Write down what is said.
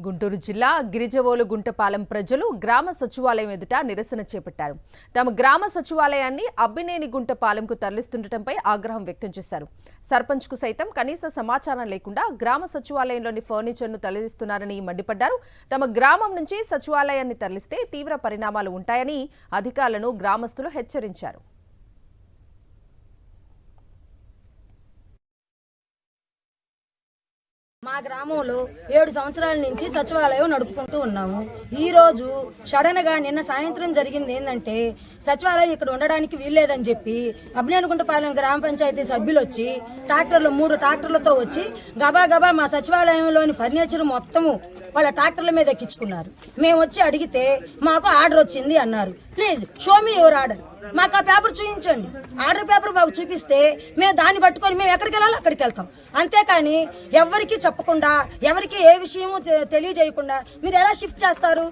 గుంటూరు జిల్లా గిరిజవోలు గుంటపాలెం ప్రజలు గ్రామ సచివాలయం ఎదుట నిరసన చేపట్టారు. తమ గ్రామ సచివాలయాన్ని అబ్బినేని గుంటపాలెంకు తరలిస్తుండటంపై ఆగ్రహం వ్యక్తం చేశారు. సర్పంచ్కు సైతం కనీస సమాచారం లేకుండా గ్రామ సచివాలయంలోని ఫర్నిచర్ను తరలిస్తున్నారని మండిపడ్డారు. తమ గ్రామం నుంచి సచివాలయాన్ని తరలిస్తే తీవ్ర పరిణామాలు ఉంటాయని అధికారులను గ్రామస్తులు హెచ్చరించారు. మా గ్రామంలో 7 సంవత్సరాల నుంచి సచివాలయం నడుపుకుంటూ ఉన్నాము. ఈ రోజు సడన్ గా నిన్న సాయంత్రం జరిగింది ఏంటంటే సచివాలయం ఇక్కడ ఉండడానికి వీల్లేదని చెప్పి అబ్బినేని గుంటపాలెం గ్రామ పంచాయతీ సభ్యులు వచ్చి ట్రాక్టర్లు 3 ట్రాక్టర్లతో వచ్చి గబా మా సచివాలయంలోని ఫర్నిచర్ మొత్తము వాళ్ళ ట్రాక్టర్ల మీద ఎక్కించుకున్నారు. మేము వచ్చి అడిగితే మాకు ఆర్డర్ వచ్చింది అన్నారు. Please show me your order, మాకు ఆ పేపర్ చూపించండి. ఆర్డర్ పేపర్ మాకు చూపిస్తే మేము దాన్ని పట్టుకొని మేము ఎక్కడికి వెళ్ళాలో అక్కడికి వెళ్తాం. అంతేకాని ఎవరికి చెప్పకుండా ఎవరికి ఏ విషయము తెలియజేయకుండా మీరు ఎలా షిఫ్ట్ చేస్తారు?